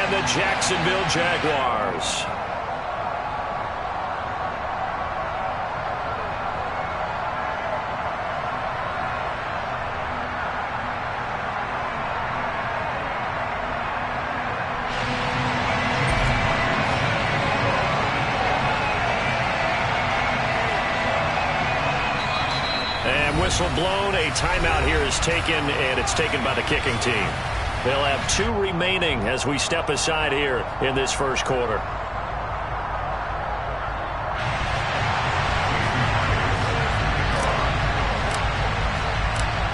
and the Jacksonville Jaguars. Whistle blown, a timeout here is taken, and it's taken by the kicking team. They'll have 2 remaining as we step aside here in this first quarter.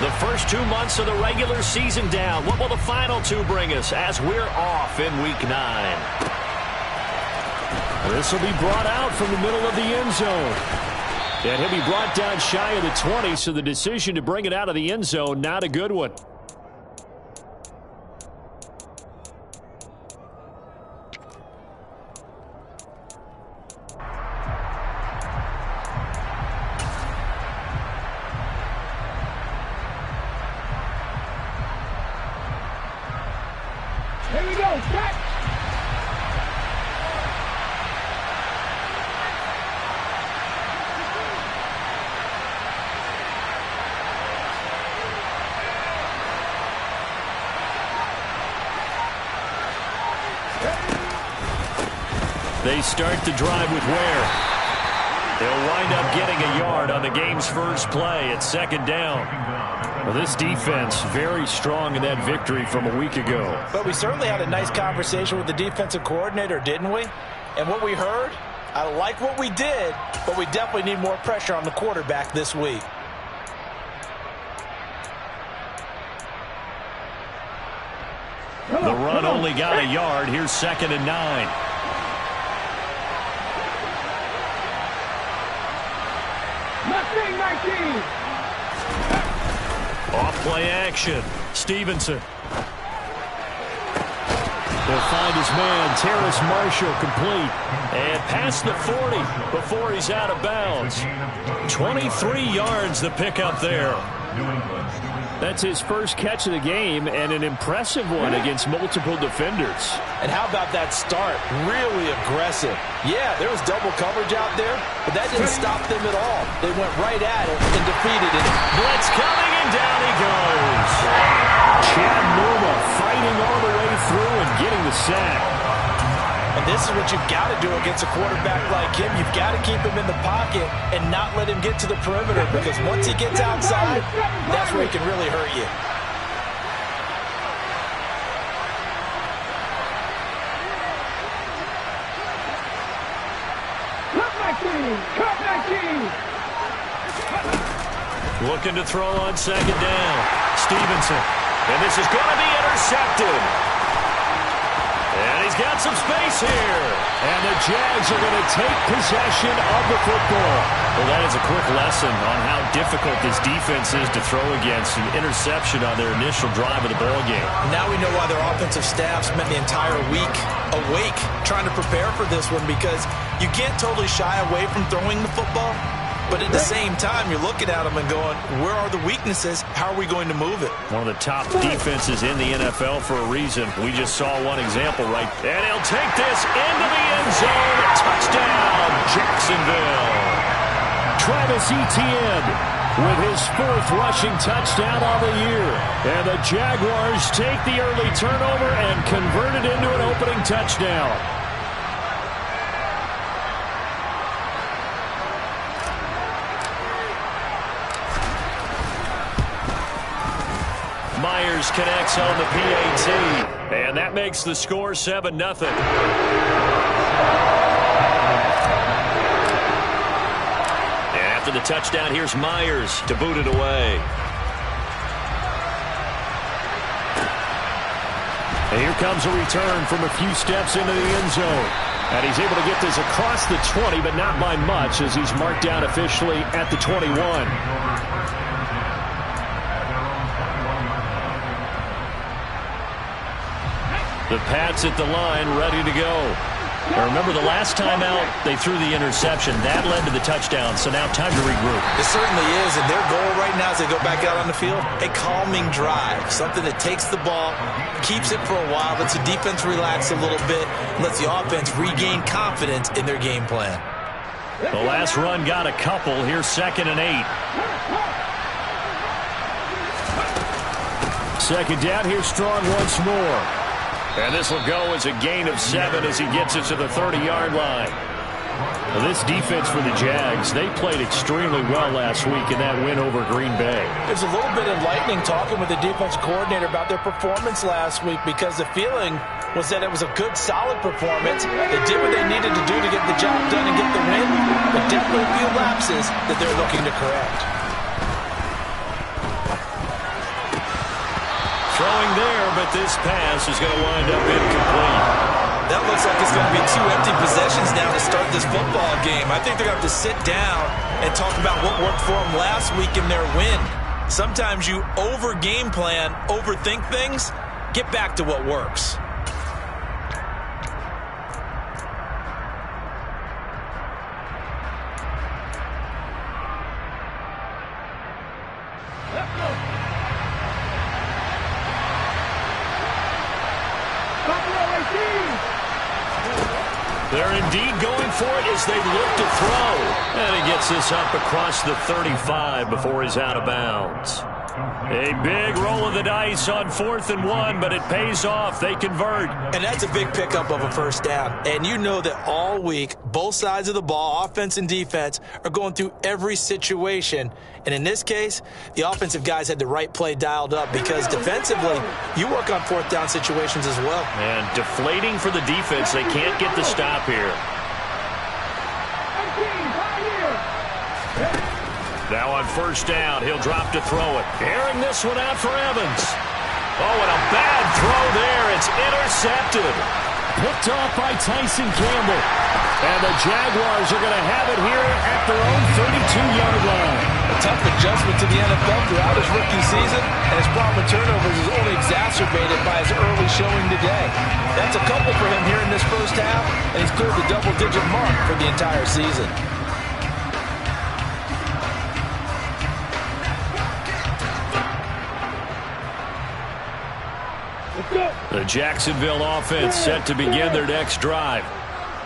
The first 2 months of the regular season down. What will the final 2 bring us as we're off in Week 9? This will be brought out from the middle of the end zone. And he'll be brought down shy of the 20, so the decision to bring it out of the end zone, not a good one. Here we go, catch! They start the drive with Ware. They'll wind up getting a yard on the game's first play at 2nd down. Well, this defense very strong in that victory from a week ago. But we certainly had a nice conversation with the defensive coordinator, didn't we? And what we heard, I like what we did, but we definitely need more pressure on the quarterback this week. The run only got a yard. Here's 2nd and 9. Off play action. Stevenson. He'll find his man, Terrace Marshall, complete. And past the 40 before he's out of bounds. 23 yards the pickup there. That's his first catch of the game, and an impressive one against multiple defenders. And how about that start? Really aggressive. Yeah, there was double coverage out there, but that didn't stop them at all. They went right at it and defeated it. Blitz coming, and down he goes. Chad Numa fighting all the way through and getting the sack. And this is what you've got to do against a quarterback like him. You've got to keep him in the pocket and not let him get to the perimeter, because once he gets outside, that's where he can really hurt you. Looking to throw on 2nd down. Stevenson. And this is going to be intercepted. And he's got some space here. And the Jags are going to take possession of the football. Well, that is a quick lesson on how difficult this defense is to throw against. An interception on their initial drive of the ballgame. Now we know why their offensive staff spent the entire week awake trying to prepare for this one, because you can't totally shy away from throwing the football. But at the same time, you're looking at them and going, where are the weaknesses? How are we going to move it? One of the top defenses in the NFL for a reason. We just saw one example right. And he'll take this into the end zone. Touchdown, Jacksonville. Travis Etienne with his 4th rushing touchdown of the year. And the Jaguars take the early turnover and convert it into an opening touchdown. Myers connects on the PAT, and that makes the score 7-0. And after the touchdown, here's Myers to boot it away. And here comes a return from a few steps into the end zone. And he's able to get this across the 20, but not by much, as he's marked down officially at the 21. The Pats at the line, ready to go. Now remember, the last time out, they threw the interception. That led to the touchdown, so now time to regroup. It certainly is, and their goal right now as they go back out on the field, a calming drive, something that takes the ball, keeps it for a while, lets the defense relax a little bit, lets the offense regain confidence in their game plan. The last run got a couple. Here's 2nd and 8. Second down, here's Strong once more. And this will go as a gain of 7 as he gets it to the 30-yard line. Well, this defense for the Jags, they played extremely well last week in that win over Green Bay. It was a little bit enlightening talking with the defense coordinator about their performance last week because the feeling was that it was a good, solid performance. They did what they needed to do to get the job done and get the win, but definitely a few lapses that they're looking to correct. Throwing there, but this pass is going to wind up incomplete. That looks like it's going to be 2 empty possessions now to start this football game. I think they're going to have to sit down and talk about what worked for them last week in their win. Sometimes you over-game plan, overthink things. Get back to what works. They're indeed going for it as they look to throw. And he gets this up across the 35 before he's out of bounds. A big roll of the dice on 4th and 1, but it pays off. They convert. And that's a big pickup of a first down. And you know that all week, both sides of the ball, offense and defense, are going through every situation. And in this case, the offensive guys had the right play dialed up because defensively, you work on 4th down situations as well. And deflating for the defense. They can't get the stop here. Now on 1st down, he'll drop to throw it. Airing this one out for Evans. Oh, and a bad throw there. It's intercepted. Picked off by Tyson Campbell. And the Jaguars are going to have it here at their own 32-yard line. A tough adjustment to the NFL throughout his rookie season, and his problem with turnovers is only exacerbated by his early showing today. That's a couple for him here in this first half, and he's cleared the double-digit mark for the entire season. The Jacksonville offense set to begin their next drive.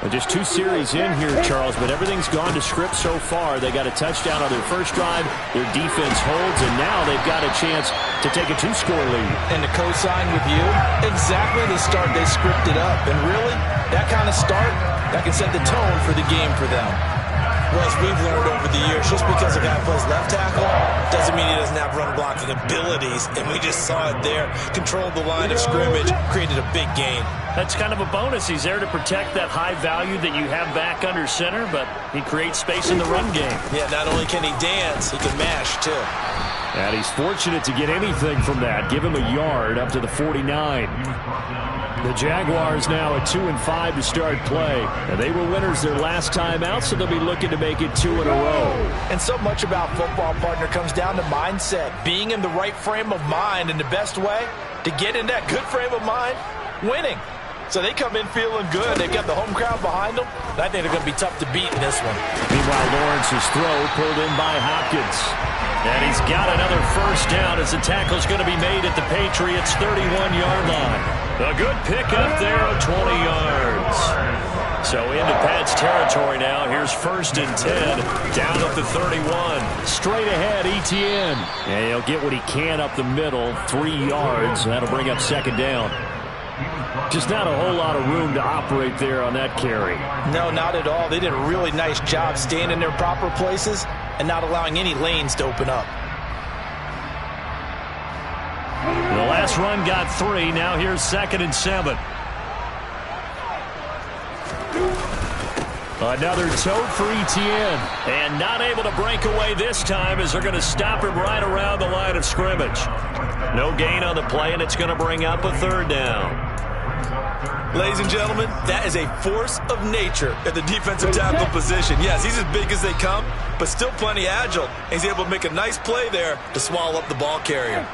And just 2 series in here, Charles, but everything's gone to script so far. They got a touchdown on their first drive. Their defense holds, and now they've got a chance to take a 2-score lead. And to co-sign with you, exactly the start they scripted up. And really, that kind of start, that can set the tone for the game for them. Well, as we've learned over the years, just because a guy plays left tackle doesn't mean he doesn't have run-blocking abilities. And we just saw it there. Controlled the line of scrimmage, created a big gain. That's kind of a bonus. He's there to protect that high value that you have back under center, but he creates space in the run game. Yeah, not only can he dance, he can mash, too. And he's fortunate to get anything from that. Give him a yard up to the 49. The Jaguars now at 2-5 to start play. And they were winners their last time out, so they'll be looking to make it 2 in a row. And so much about football, partner, comes down to mindset. Being in the right frame of mind, and the best way to get in that good frame of mind, winning. So they come in feeling good. They've got the home crowd behind them. And I think they're going to be tough to beat in this one. Meanwhile, Lawrence's throw pulled in by Hopkins. And he's got another first down as the tackle's going to be made at the Patriots' 31-yard line. A good pickup there of 20 yards. So into Pat's territory now. Here's 1st and 10 down at the 31. Straight ahead, Etienne. And he'll get what he can up the middle, 3 yards. That'll bring up 2nd down. Just not a whole lot of room to operate there on that carry. No, not at all. They did a really nice job staying in their proper places and not allowing any lanes to open up. The last run got 3. Now here's 2nd and 7. Another tote for Etienne. And not able to break away this time as they're going to stop him right around the line of scrimmage. No gain on the play, and it's going to bring up a 3rd down. Ladies and gentlemen, that is a force of nature at the defensive tackle position. Yes, he's as big as they come, but still plenty agile. He's able to make a nice play there to swallow up the ball carrier.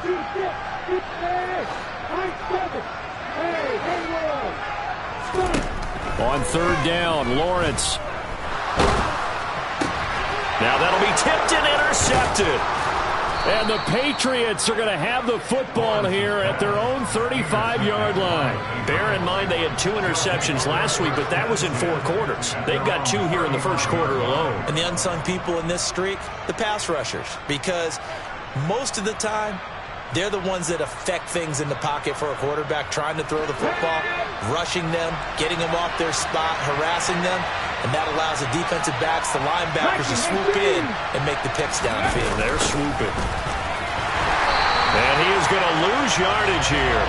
On third down, Lawrence. Now that'll be tipped and intercepted. And the Patriots are going to have the football here at their own 35-yard line. Bear in mind they had 2 interceptions last week, but that was in 4 quarters. They've got 2 here in the first quarter alone. And the unsung people in this streak, the pass rushers, because most of the time, they're the ones that affect things in the pocket for a quarterback, trying to throw the football, rushing them, getting them off their spot, harassing them, and that allows the defensive backs, the linebackers to swoop in and make the picks downfield. They're swooping. And he is going to lose yardage here.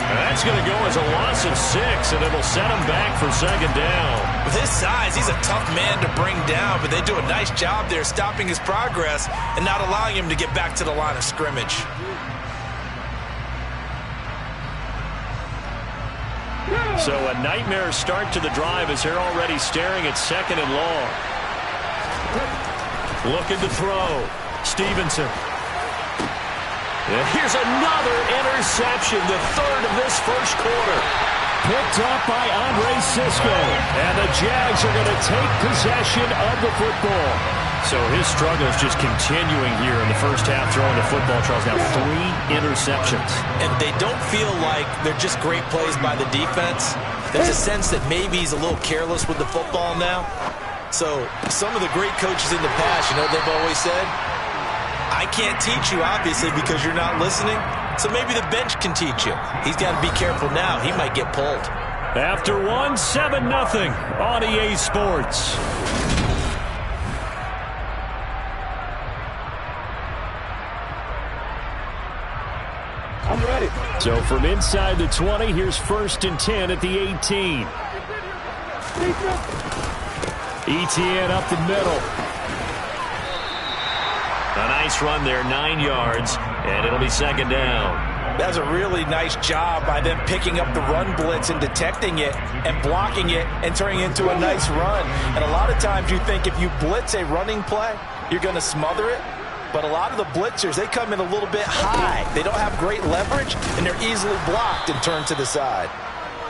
And that's going to go as a loss of 6, and it'll set him back for second down. With his size, he's a tough man to bring down, but they do a nice job there stopping his progress and not allowing him to get back to the line of scrimmage. So a nightmare start to the drive as they're already staring at second and long. Looking to throw. Stevenson. And here's another interception, the third of this first quarter. Picked up by Andre Sisco. And the Jags are going to take possession of the football. So his struggle is just continuing here in the first half, throwing the football. Charles, now 3 interceptions. And they don't feel like they're just great plays by the defense. There's a sense that maybe he's a little careless with the football now. So some of the great coaches in the past, you know, they've always said, I can't teach you, obviously, because you're not listening. So maybe the bench can teach you. He's got to be careful now. He might get pulled. After 7-0 on EA Sports. I'm ready. So from inside the 20, here's 1st and 10 at the 18. Etienne up the middle. A nice run there, 9 yards, and it'll be second down. That's a really nice job by them picking up the run blitz and detecting it and blocking it and turning it into a nice run. And a lot of times you think if you blitz a running play, you're going to smother it. But a lot of the blitzers, they come in a little bit high. They don't have great leverage, and they're easily blocked and turned to the side.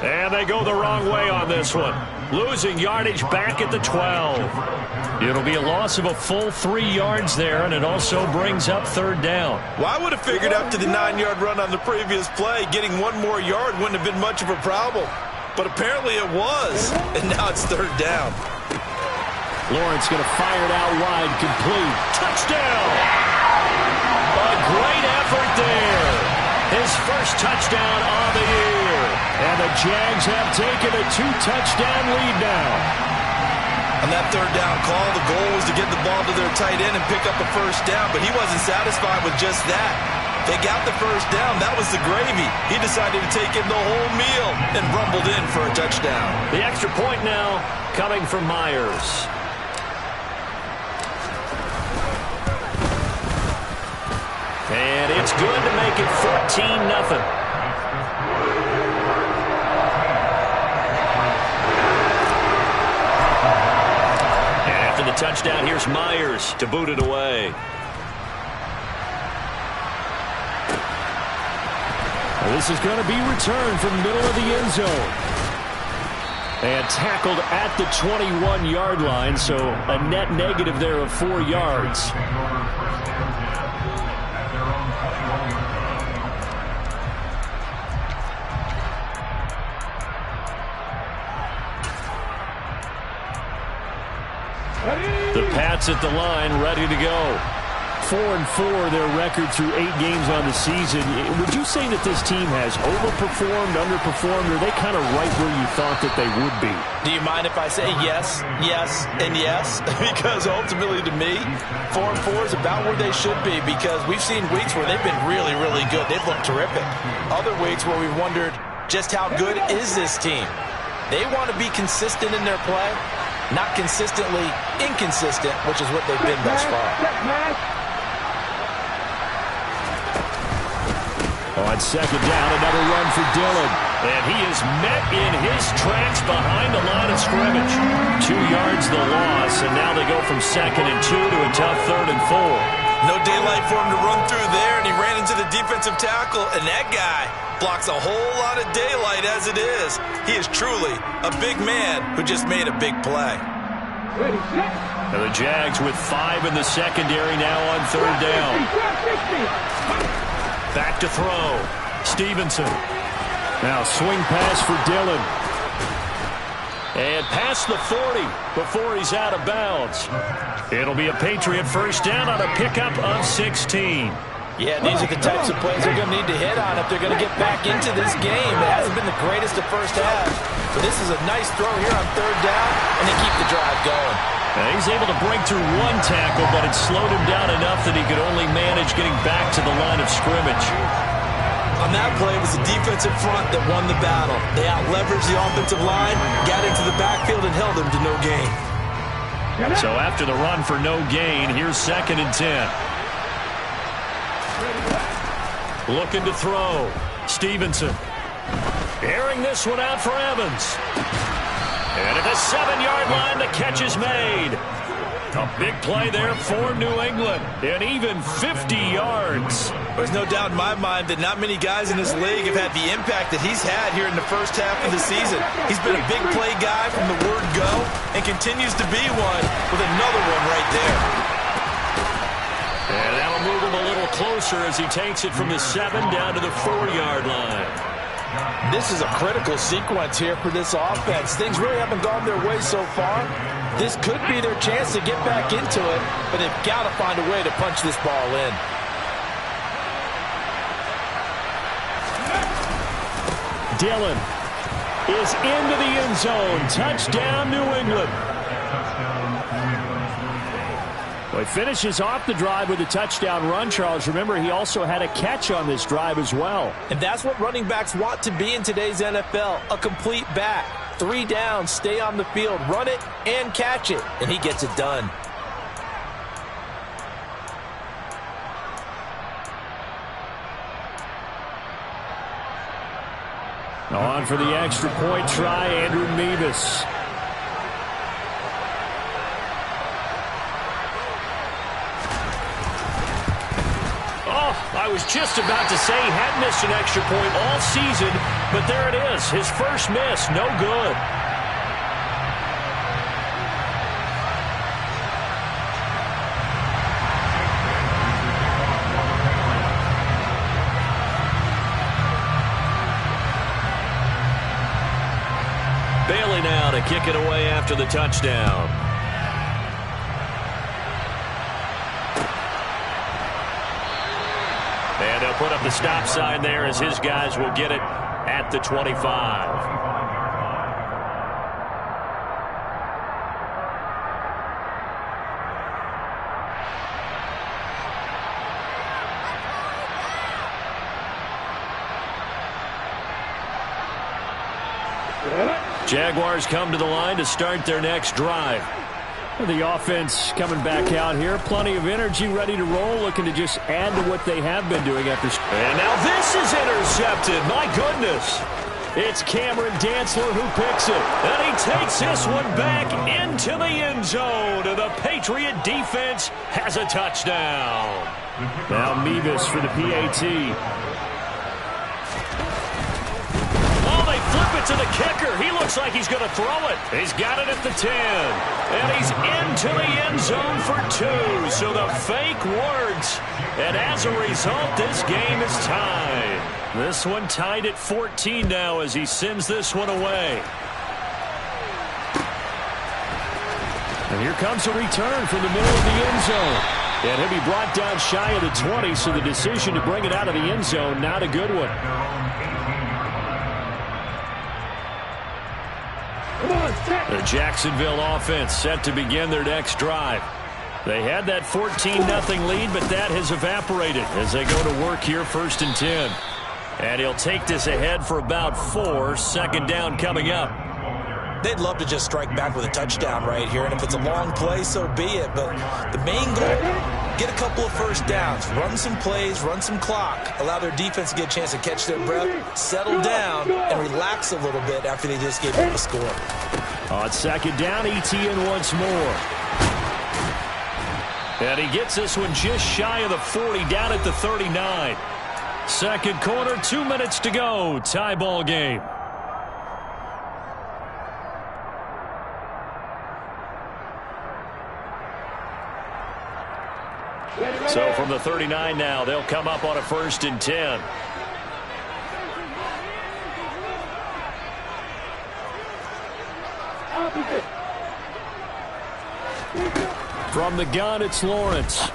And they go the wrong way on this one. Losing yardage back at the 12. It'll be a loss of a full 3 yards there, and it also brings up third down. Well, I would have figured after the 9-yard run on the previous play, getting 1 more yard wouldn't have been much of a problem. But apparently it was, and now it's third down. Lawrence going to fire it out wide, complete. Touchdown! A great effort there. His first touchdown of the year. And the Jags have taken a 2-touchdown lead now. On that third down call, the goal was to get the ball to their tight end and pick up a first down, but he wasn't satisfied with just that. They got the first down. That was the gravy. He decided to take in the whole meal and rumbled in for a touchdown. The extra point now coming from Myers. And it's good to make it 14-0. After the touchdown, here's Myers to boot it away. This is going to be returned from the middle of the end zone. And tackled at the 21-yard line, so a net negative there of 4 yards. The Pats at the line, ready to go. 4-4 their record through 8 games on the season. Would you say that this team has overperformed, underperformed, or are they kind of right where you thought that they would be? Do you mind if I say yes, yes, and yes? Because ultimately to me, 4-4 is about where they should be, because we've seen weeks where they've been really, really good. They've looked terrific. Other weeks where we've wondered just how good is this team. They want to be consistent in their play, not consistently inconsistent, which is what they've been thus far. On second down, another run for Dillon. And he is met in his tracks behind the line of scrimmage. 2 yards the loss, and now they go from 2nd and 2 to a tough 3rd and 4. No daylight for him to run through there, and he ran into the defensive tackle, and that guy blocks a whole lot of daylight as it is. He is truly a big man who just made a big play. And the Jags with 5 in the secondary now on 3rd down. Back to throw. Stevenson. Now swing pass for Dillon. And past the 40 before he's out of bounds. It'll be a Patriot first down on a pickup of 16. Yeah, these are the types of plays they're going to need to hit on if they're going to get back into this game. It hasn't been the greatest of first half, but this is a nice throw here on 3rd down, and they keep the drive going. He's able to break through 1 tackle, but it slowed him down enough that he could only manage getting back to the line of scrimmage. On that play, it was the defensive front that won the battle. They out-leveraged the offensive line, got into the backfield, and held him to no gain. So after the run for no gain, here's 2nd and 10. Looking to throw. Stevenson. Airing this one out for Evans. And at the 7-yard line, the catch is made. A big play there for New England. And even 50 yards. There's no doubt in my mind that not many guys in this league have had the impact that he's had here in the first half of the season. He's been a big play guy from the word go and continues to be one with another one right there. And that'll move him a little closer as he takes it from the 7 down to the 4-yard line. This is a critical sequence here for this offense. Things really haven't gone their way so far. This could be their chance to get back into it, but they've got to find a way to punch this ball in. Dillon is into the end zone. Touchdown, New England. Well, he finishes off the drive with a touchdown run, Charles. Remember, he also had a catch on this drive as well. And that's what running backs want to be in today's NFL, a complete back. 3 downs, stay on the field, run it, and catch it. And he gets it done. On for the extra point try, Andrew Mevis. I was just about to say he had missed an extra point all season, but there it is. His first miss, no good. Bailey now to kick it away after the touchdown. And they'll put up the stop sign there as his guys will get it at the 25. Jaguars come to the line to start their next drive. The offense coming back out here. Plenty of energy, ready to roll, looking to just add to what they have been doing after. And now this is intercepted. My goodness. It's Cameron Dantzler who picks it. And he takes this one back into the end zone. And the Patriot defense has a touchdown. Now Mevis for the PAT. Flip it to the kicker. He looks like he's going to throw it. He's got it at the 10. And he's into the end zone for 2. So the fake works. And as a result, this game is tied. This one tied at 14 now as he sends this one away. And here comes a return from the middle of the end zone. And he'll be brought down shy of the 20, so the decision to bring it out of the end zone, not a good one. The Jacksonville offense set to begin their next drive. They had that 14-0 lead, but that has evaporated as they go to work here 1st and 10. And he'll take this ahead for about 4. 2nd down coming up. They'd love to just strike back with a touchdown right here, and if it's a long play, so be it. But the main goal, get a couple of first downs, run some plays, run some clock, allow their defense to get a chance to catch their breath, settle down, and relax a little bit after they just gave up a score. On 2nd down, ETN once more. And he gets this one just shy of the 40, down at the 39. Second quarter, 2 minutes to go. Tie ball game. So from the 39 now, they'll come up on a 1st and 10. From the gun, it's Lawrence.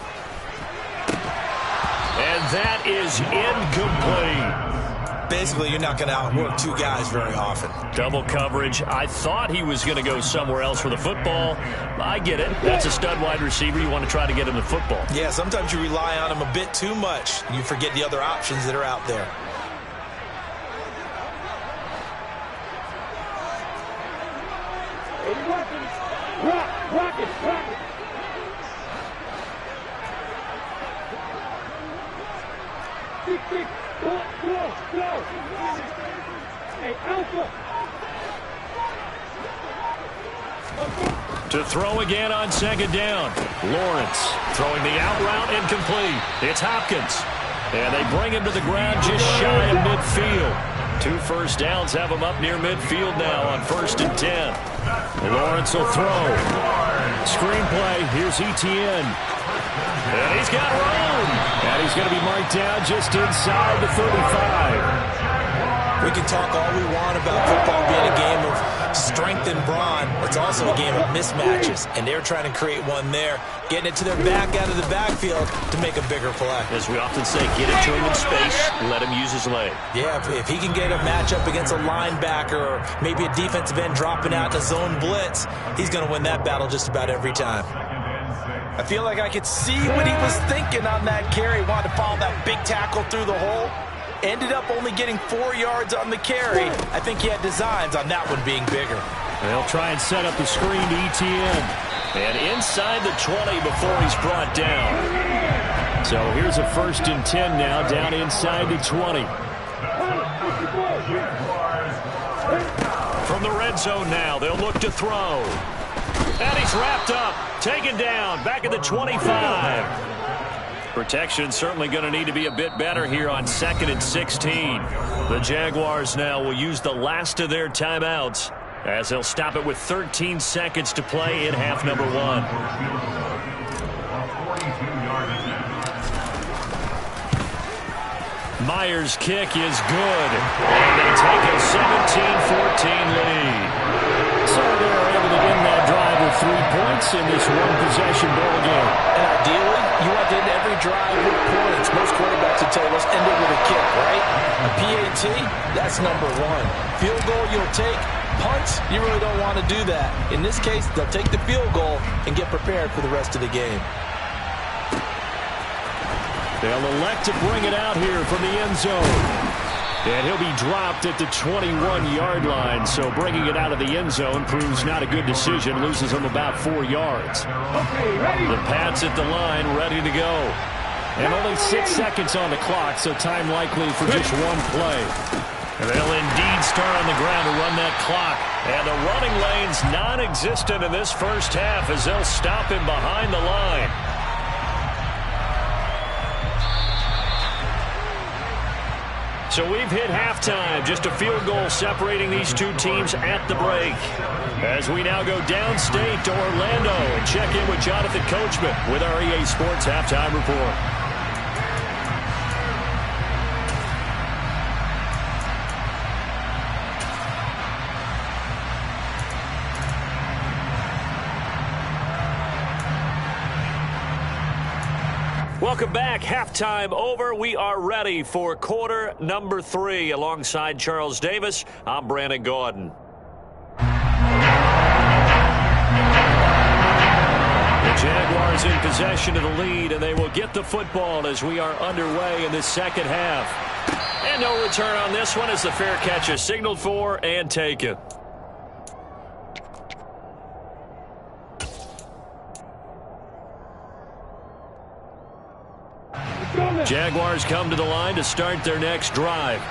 And that is incomplete. Basically, you're not going to outwork two guys very often. Double coverage. I thought he was going to go somewhere else for the football. I get it. That's a stud wide receiver. You want to try to get him the football. Yeah, sometimes you rely on him a bit too much. You forget the other options that are out there. Rock it. Go. Hey, Alpha. To throw again on 2nd down. Lawrence throwing the out route incomplete. It's Hopkins. And they bring him to the ground just shy of midfield. 2 first downs have him up near midfield now on 1st and 10. Lawrence will throw. Screenplay. Here's Etienne. And he's got room. And he's going to be marked down just inside the 35. We can talk all we want about football being a game of strength and brawn. It's also a game of mismatches, and they're trying to create one there, getting it to their back out of the backfield to make a bigger play. As we often say, get it to him in space, let him use his leg. Yeah, if he can get a matchup against a linebacker or maybe a defensive end dropping out in a zone blitz, he's going to win that battle just about every time. I feel like I could see what he was thinking on that carry. Wanted to follow that big tackle through the hole. Ended up only getting 4 yards on the carry. I think he had designs on that one being bigger. They'll try and set up the screen to Etienne. And inside the 20 before he's brought down. So here's a 1st and 10 now, down inside the 20. From the red zone now, they'll look to throw. And he's wrapped up, taken down, back at the 25. Protection certainly going to need to be a bit better here on 2nd and 16. The Jaguars now will use the last of their timeouts as they'll stop it with 13 seconds to play in half number 1. Myers' kick is good. And they take a 17-14 lead. So they're able to end that drive with 3 points in this one-possession ball game. And ideally, you want to end every drive with points. Most quarterbacks would tell you, let's end it with a kick, right? A PAT, that's number 1. Field goal you'll take. Punts, you really don't want to do that. In this case, they'll take the field goal and get prepared for the rest of the game. They'll elect to bring it out here from the end zone. And he'll be dropped at the 21-yard line, so bringing it out of the end zone proves not a good decision, loses him about 4 yards. The Pats at the line, ready to go. And only 6 seconds on the clock, so time likely for just one play. They'll indeed start on the ground to run that clock. And the running lane's non-existent in this first half as they'll stop him behind the line. So we've hit halftime, just a field goal separating these two teams at the break. As we now go downstate to Orlando and check in with Jonathan Coachman with our EA Sports Halftime Report. Welcome back. Halftime over. We are ready for quarter number 3. Alongside Charles Davis, I'm Brandon Gaudin. The Jaguars in possession of the lead, and they will get the football as we are underway in the second half. And no return on this one as the fair catch is signaled for and taken. Jaguars come to the line to start their next drive.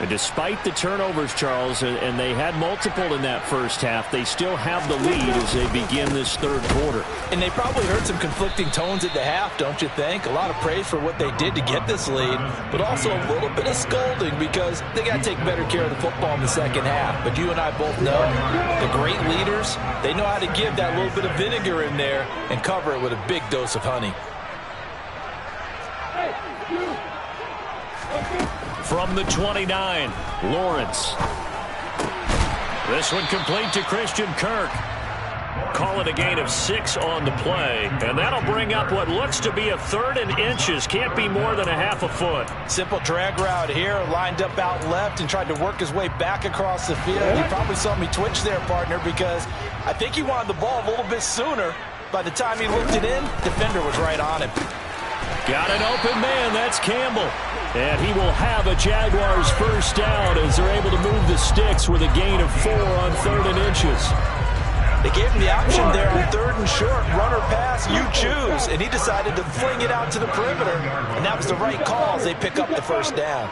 And despite the turnovers, Charles, and they had multiple in that first half, they still have the lead as they begin this third quarter. And they probably heard some conflicting tones at the half, don't you think? A lot of praise for what they did to get this lead, but also a little bit of scolding because they got to take better care of the football in the second half. But you and I both know the great leaders, they know how to give that little bit of vinegar in there and cover it with a big dose of honey. From the 29, Lawrence. This one complete to Christian Kirk. Call it a gain of 6 on the play, and that'll bring up what looks to be a 3rd and inches. Can't be more than a half a foot. Simple drag route here, lined up out left and tried to work his way back across the field. You probably saw me twitch there, partner, because I think he wanted the ball a little bit sooner. By the time he looked it in, defender was right on him. Got an open man, that's Campbell. And he will have a Jaguars first down as they're able to move the sticks with a gain of 4 on 3rd and inches. They gave him the option there on 3rd and short, run or pass, you choose. And he decided to fling it out to the perimeter. And that was the right call as they pick up the first down.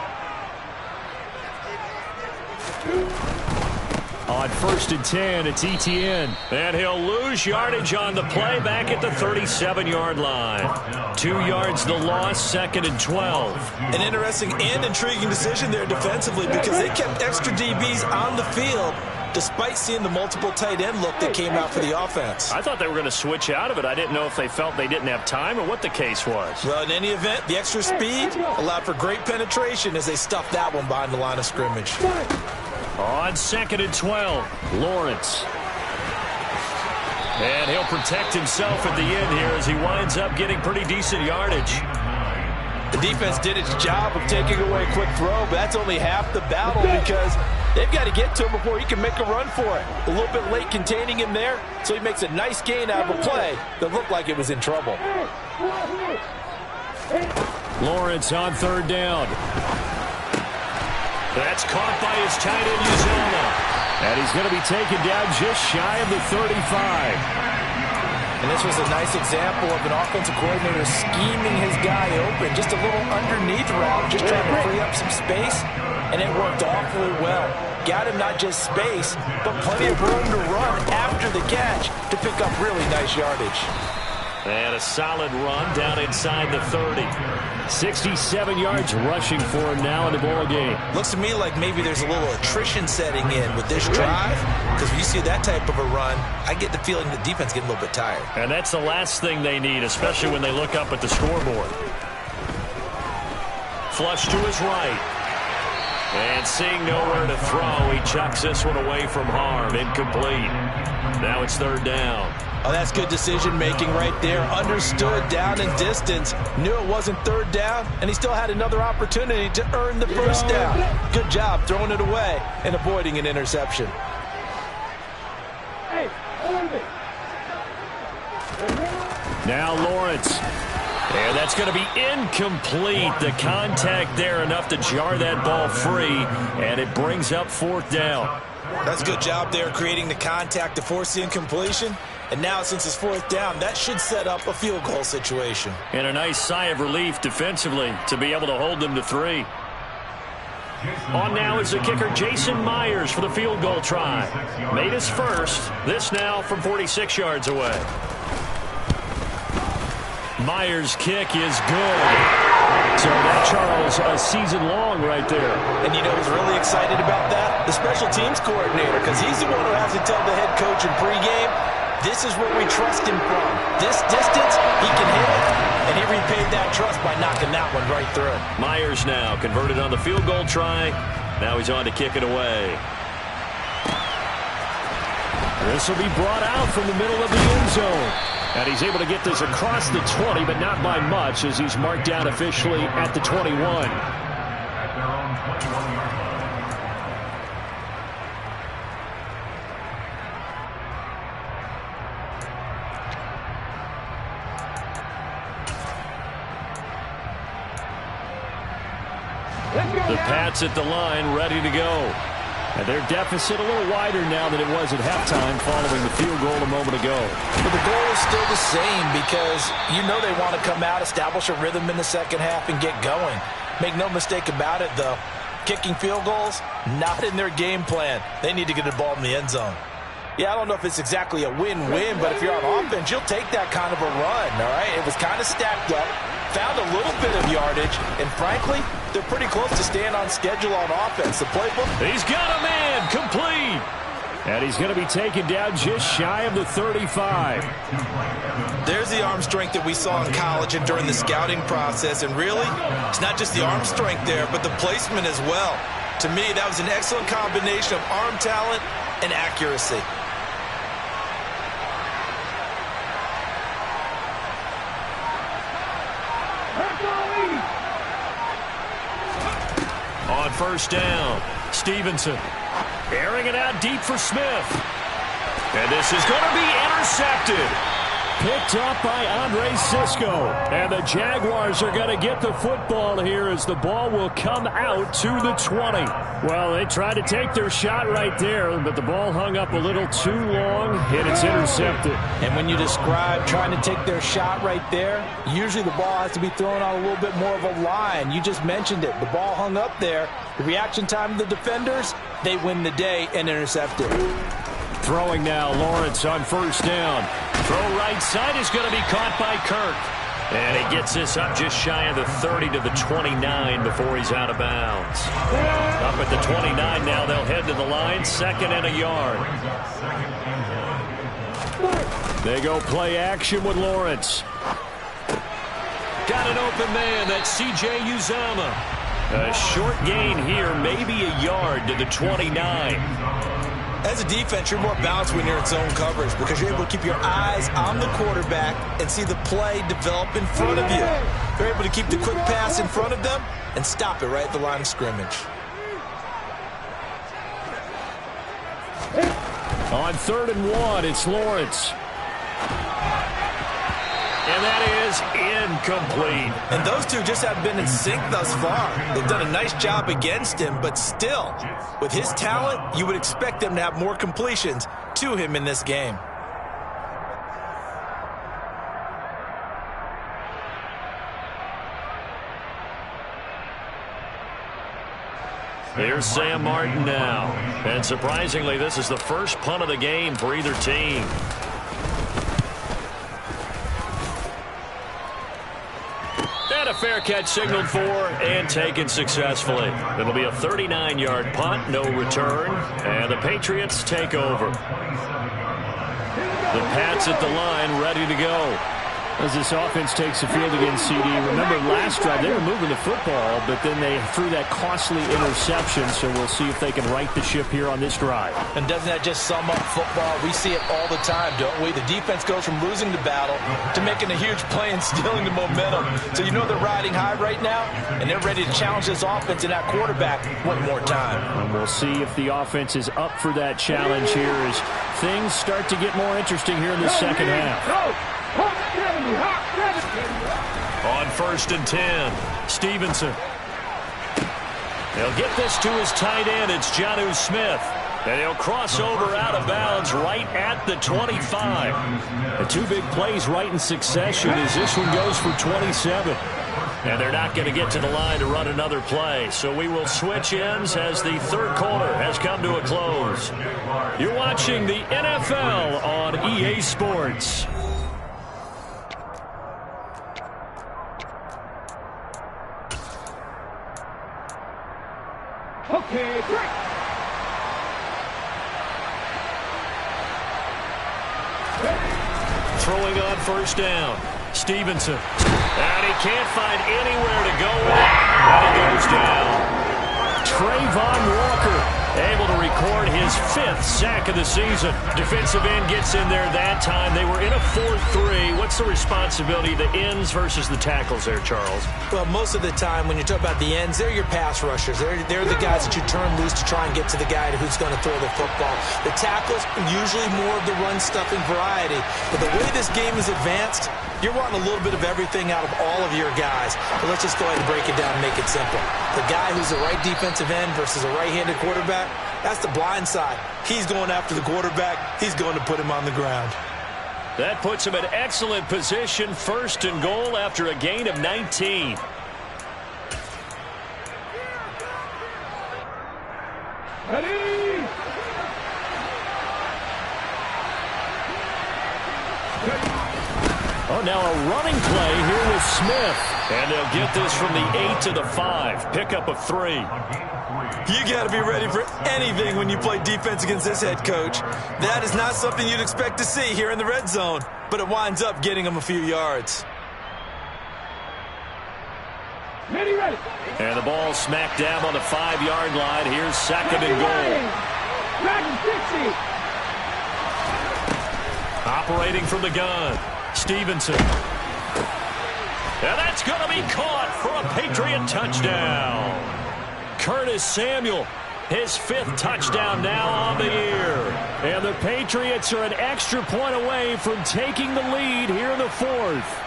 On 1st and 10, it's ETN. And he'll lose yardage on the play back at the 37-yard line. 2 yards the loss, 2nd and 12. An interesting and intriguing decision there defensively because they kept extra DBs on the field despite seeing the multiple tight end look that came out for the offense. I thought they were going to switch out of it. I didn't know if they felt they didn't have time or what the case was. Well, in any event, the extra speed allowed for great penetration as they stuffed that one behind the line of scrimmage. On 2nd and 12, Lawrence. And he'll protect himself at the end here as he winds up getting pretty decent yardage. The defense did its job of taking away a quick throw, but that's only half the battle because they've got to get to him before he can make a run for it. A little bit late containing him there, so he makes a nice gain out of a play that looked like it was in trouble. Lawrence on 3rd down. That's caught by his tight end, Uzoma. And he's going to be taken down just shy of the 35. And this was a nice example of an offensive coordinator scheming his guy open. Just a little underneath route, just trying to free up some space, and it worked awfully well. Got him not just space, but plenty of room to run after the catch to pick up really nice yardage. And a solid run down inside the 30. 67 yards rushing for him now in the ball game. Looks to me like maybe there's a little attrition setting in with this drive, because when you see that type of a run, I get the feeling the defense getting a little bit tired. And that's the last thing they need, especially when they look up at the scoreboard. Flush to his right. And seeing nowhere to throw, he chucks this one away from harm. Incomplete. Now it's 3rd down. Oh, that's good decision-making right there. Understood down and distance. Knew it wasn't 3rd down, and he still had another opportunity to earn the first down. Good job throwing it away and avoiding an interception. Now Lawrence. And that's going to be incomplete. The contact there enough to jar that ball free, and it brings up 4th down. That's a good job there creating the contact to force the incompletion. And now, since it's 4th down, that should set up a field goal situation. And a nice sigh of relief defensively to be able to hold them to 3. On now is the kicker, Jason Myers, for the field goal try. Made his first. This now from 46 yards away. Myers' kick is good. So that, Charles, a season long right there. And you know who's really excited about that? The special teams coordinator, because he's the one who has to tell the head coach in pregame, this is where we trust him from. This distance, he can hit it, and he repaid that trust by knocking that one right through. Myers now converted on the field goal try. Now he's on to kick it away. This will be brought out from the middle of the end zone. And he's able to get this across the 20, but not by much, as he's marked down officially at the 21. The Pats at the line, ready to go. And their deficit a little wider now than it was at halftime following the field goal a moment ago. But the goal is still the same because you know they want to come out, establish a rhythm in the second half, and get going. Make no mistake about it, though. kicking field goals, not in their game plan. They need to get the ball in the end zone. Yeah, I don't know if it's exactly a win-win, but if you're on offense, you'll take that kind of a run, all right? It was kind of stacked up, found a little bit of yardage, and frankly, they're pretty close to staying on schedule on offense. The playbook. He's got a man, complete. And he's going to be taken down just shy of the 35. There's the arm strength that we saw in college and during the scouting process. And really, it's not just the arm strength there, but the placement as well. To me, that was an excellent combination of arm talent and accuracy. On first down, Stevenson airing it out deep for Smith. And this is going to be intercepted. Picked up by Andre Cisco. And the Jaguars are going to get the football here as the ball will come out to the 20. Well, they tried to take their shot right there, but the ball hung up a little too long, and it's intercepted. And when you describe trying to take their shot right there, usually the ball has to be thrown on a little bit more of a line. You just mentioned it. The ball hung up there. The reaction time of the defenders, they win the day and intercept it. Throwing now, Lawrence on first down. Throw right side is going to be caught by Kirk. And he gets this up just shy of the 30 to the 29 before he's out of bounds. Up at the 29 now, they'll head to the line, 2nd and a yard. They go play action with Lawrence. Got an open man, that's C.J. Uzama. A short gain here, maybe a yard to the 29. As a defense, you're more balanced when you're in zone coverage because you're able to keep your eyes on the quarterback and see the play develop in front of you. You're able to keep the quick pass in front of them and stop it right at the line of scrimmage. On 3rd and 1, it's Lawrence. And that is incomplete. And those two just haven't been in sync thus far. They've done a nice job against him, but still, with his talent, you would expect them to have more completions to him in this game. Here's Sam Martin now. And surprisingly, this is the first punt of the game for either team. A fair catch signaled for and taken successfully. It'll be a 39-yard punt, no return, and the Patriots take over. The Pats at the line, ready to go. As this offense takes the field against CD, remember last drive they were moving the football, but then they threw that costly interception, so we'll see if they can right the ship here on this drive. And doesn't that just sum up football? We see it all the time, don't we? The defense goes from losing the battle to making a huge play and stealing the momentum. So you know they're riding high right now, and they're ready to challenge this offense and that quarterback one more time. And we'll see if the offense is up for that challenge here as things start to get more interesting here in the second half. On 1st and 10, Stevenson. They'll get this to his tight end. It's Jonnu Smith. And he'll cross over out of bounds right at the 25. The two big plays right in succession as this one goes for 27. And they're not going to get to the line to run another play. So we will switch ends as the third quarter has come to a close. You're watching the NFL on EA Sports. Okay, great. Throwing on first down, Stevenson. And he can't find anywhere to go with it. And he goes down. Trayvon Walker able to record his 5th sack of the season. Defensive end gets in there that time. They were in a 4-3. What's the responsibility of the ends versus the tackles there, Charles? Well, most of the time when you talk about the ends, they're your pass rushers. They're the guys that you turn loose to try and get to the guy who's going to throw the football. The tackles, usually more of the run-stuffing variety. But the way this game is advanced, you're wanting a little bit of everything out of all of your guys. But let's just go ahead and break it down and make it simple. The guy who's the right defensive end versus a right-handed quarterback, that's the blind side. He's going after the quarterback. He's going to put him on the ground. That puts him in excellent position, 1st and goal after a gain of 19. Ready? Oh, now a running play here with Smith. And they'll get this from the 8 to the 5. Pickup of 3. You got to be ready for anything when you play defense against this head coach. That is not something you'd expect to see here in the red zone, but it winds up getting them a few yards. Ready, ready. And the ball smack dab on the 5-yard line. Here's second and goal. Dragon 60. Operating from the gun, Stevenson. And that's going to be caught for a Patriot touchdown. Curtis Samuel, his 5th touchdown now on the year. And the Patriots are an extra point away from taking the lead here in the 4th.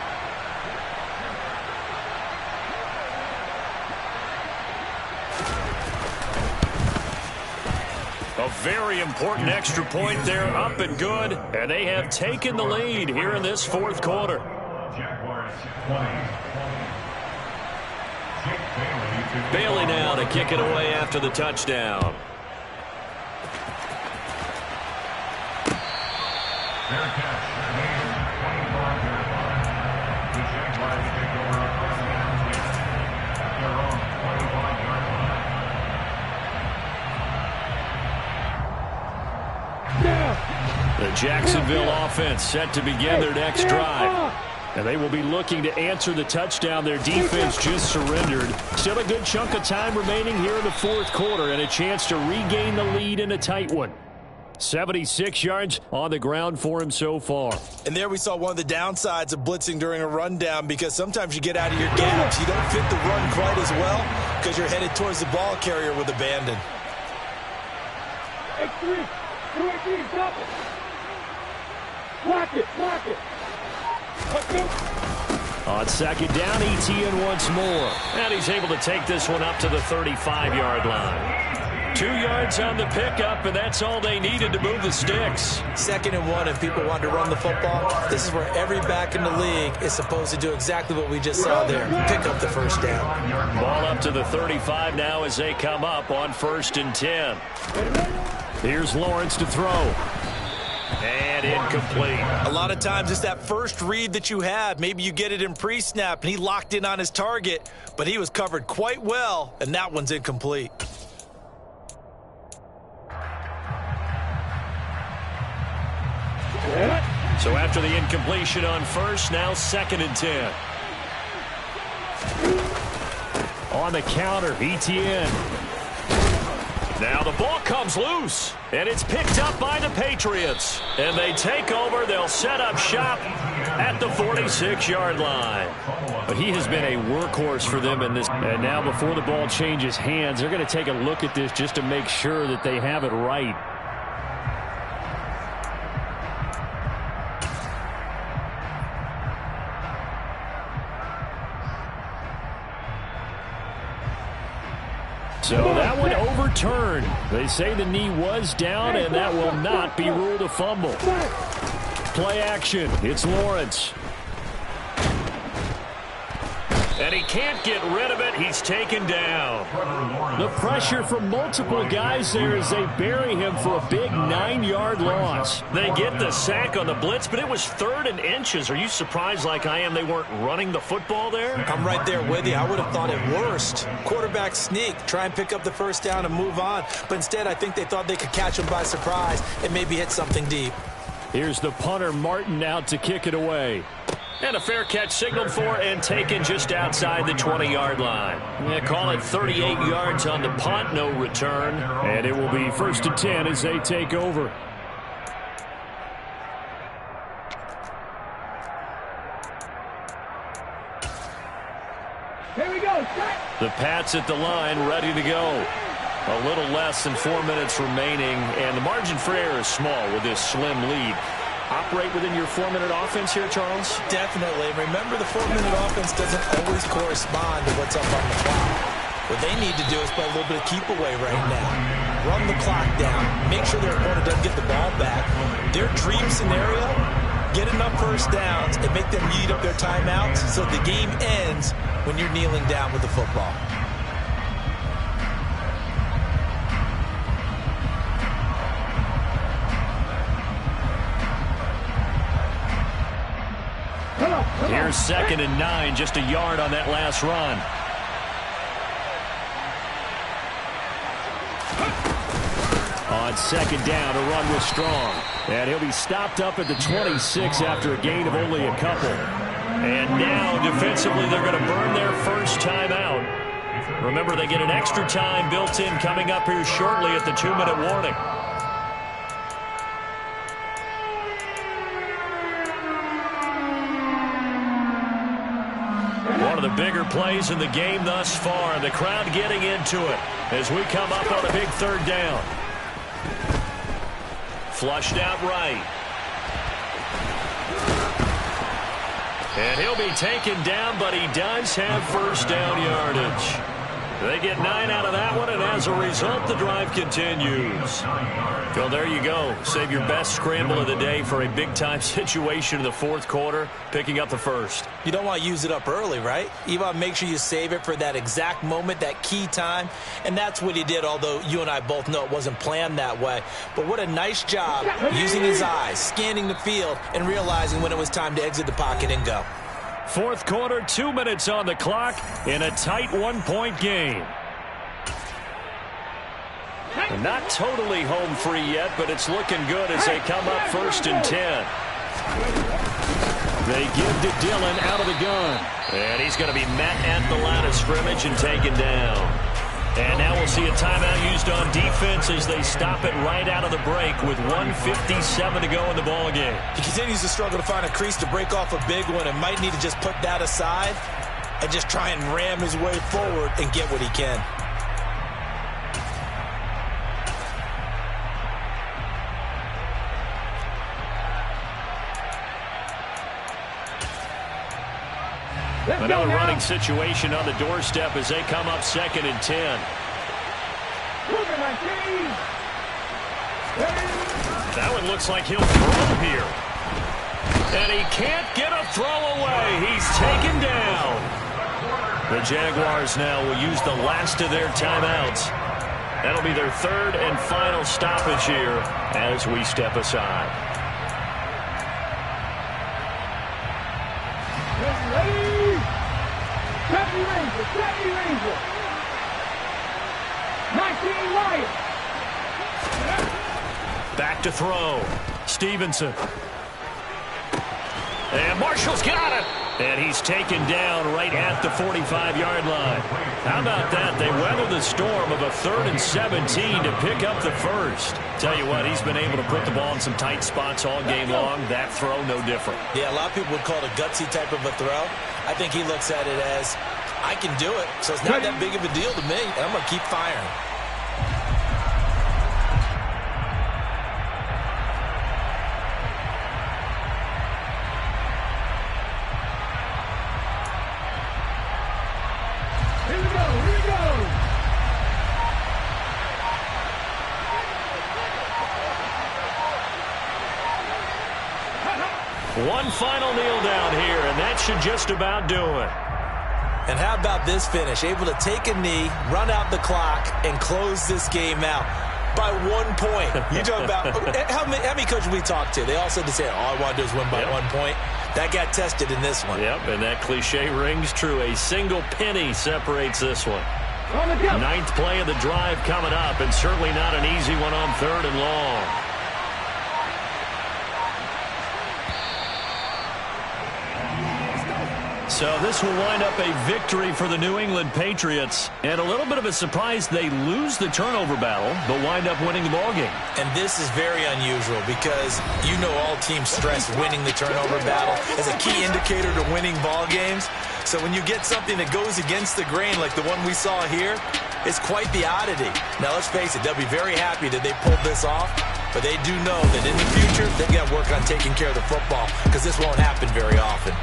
A very important extra point there, up and good. And they have taken the lead here in this 4th quarter. Bailey now to kick it away after the touchdown. The Jacksonville offense set to begin their next drive. And they will be looking to answer the touchdown their defense just surrendered. Still a good chunk of time remaining here in the 4th quarter and a chance to regain the lead in a tight one. 76 yards on the ground for him so far. And there we saw one of the downsides of blitzing during a rundown, because sometimes you get out of your gaps. You don't fit the run quite as well because you're headed towards the ball carrier with abandon. X3. 2-18, stop it. Block it, block it. On second down, Etienne once more. And he's able to take this one up to the 35-yard line. 2 yards on the pickup, and that's all they needed to move the sticks. 2nd and 1, if people want to run the football, this is where every back in the league is supposed to do exactly what we just saw there. Pick up the first down. Ball up to the 35 now as they come up on 1st and 10. Here's Lawrence to throw. And incomplete. A lot of times it's that first read that you have. Maybe you get it in pre-snap, and he locked in on his target, but he was covered quite well, and that one's incomplete. So after the incompletion on 1st, now 2nd and 10. On the counter, Etienne. Now the ball comes loose, and it's picked up by the Patriots. And they take over. They'll set up shop at the 46-yard line. But he has been a workhorse for them in this. And now before the ball changes hands, they're going to take a look at this just to make sure that they have it right. So that one overturned. They say the knee was down, and that will not be ruled a fumble. Play action. It's Lawrence. And he can't get rid of it. He's taken down. The pressure from multiple guys there as they bury him for a big 9-yard loss. They get the sack on the blitz, but it was 3rd and inches. Are you surprised like I am they weren't running the football there? I'm right there with you. I would have thought at worst. Quarterback sneak, try and pick up the first down and move on. But instead, I think they thought they could catch him by surprise and maybe hit something deep. Here's the punter, Martin, out to kick it away. And a fair catch signaled for and taken just outside the 20-yard line. They call it 38 yards on the punt, no return. And it will be 1st and 10 as they take over. Here we go. The Pats at the line, ready to go. A little less than 4 minutes remaining, and the margin for error is small with this slim lead. Operate within your 4-minute offense here, Charles? Definitely. Remember, the 4-minute offense doesn't always correspond to what's up on the clock. What they need to do is play a little bit of keep away right now. Run the clock down. Make sure their opponent doesn't get the ball back. Their dream scenario, get enough first downs and make them eat up their timeouts so the game ends when you're kneeling down with the football. Here's 2nd and 9, just a yard on that last run. On 2nd down, a run was strong. And he'll be stopped up at the 26 after a gain of only a couple. And now, defensively, they're going to burn their first time out. Remember, they get an extra time built in coming up here shortly at the 2-minute warning. One of the bigger plays in the game thus far. The crowd getting into it as we come up on a big 3rd down. Flushed out right. And he'll be taken down, but he does have first down yardage. They get 9 out of that one, and as a result, the drive continues. Phil, there you go. Save your best scramble of the day for a big-time situation in the 4th quarter, picking up the first. You don't want to use it up early, right? You want to make sure you save it for that exact moment, that key time, and that's what he did, although you and I both know it wasn't planned that way. But what a nice job using his eyes, scanning the field, and realizing when it was time to exit the pocket and go. 4th quarter, 2 minutes on the clock in a tight 1-point game. And not totally home free yet, but it's looking good as they come up 1st and 10. They give to Dillon out of the gun. And he's going to be met at the line of scrimmage and taken down. And now we'll see a timeout used on defense as they stop it right out of the break with 1:57 to go in the ballgame. He continues to struggle to find a crease to break off a big one and might need to just put that aside and just try and ram his way forward and get what he can. Another running situation on the doorstep as they come up 2nd and 10. That one looks like he'll throw here. And he can't get a throw away. He's taken down. The Jaguars now will use the last of their timeouts. That'll be their 3rd and final stoppage here as we step aside. Ranger. 19 Lions. Back to throw. Stevenson. And Marshall's got it. And he's taken down right at the 45-yard line. How about that? They weathered the storm of a 3rd and 17 to pick up the first. Tell you what, he's been able to put the ball in some tight spots all game long. That throw, no different. Yeah, a lot of people would call it a gutsy type of a throw. I think he looks at it as, I can do it, so it's not that big of a deal to me, and I'm going to keep firing. One final kneel down here, and that should just about do it. And how about this finish? Able to take a knee, run out the clock, and close this game out by 1 point. You talk about how many coaches we talked to? They all said the same. All I want to do is win by 1 point. That got tested in this one. Yep, and that cliche rings true. A single penny separates this one. 9th play of the drive coming up, and certainly not an easy one on 3rd and long. So this will wind up a victory for the New England Patriots. And a little bit of a surprise, they lose the turnover battle, but wind up winning the ballgame. And this is very unusual because you know all teams stress winning the turnover battle as a key indicator to winning ball games. So when you get something that goes against the grain like the one we saw here, it's quite the oddity. Now let's face it, they'll be very happy that they pulled this off, but they do know that in the future they've got to work on taking care of the football because this won't happen very often.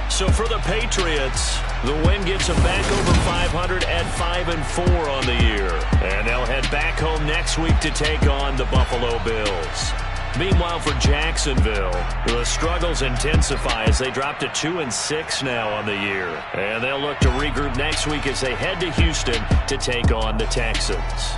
So for the Patriots, the win gets them back over 500 at 5-4 on the year. And they'll head back home next week to take on the Buffalo Bills. Meanwhile, for Jacksonville, the struggles intensify as they drop to 2-6 now on the year. And they'll look to regroup next week as they head to Houston to take on the Texans.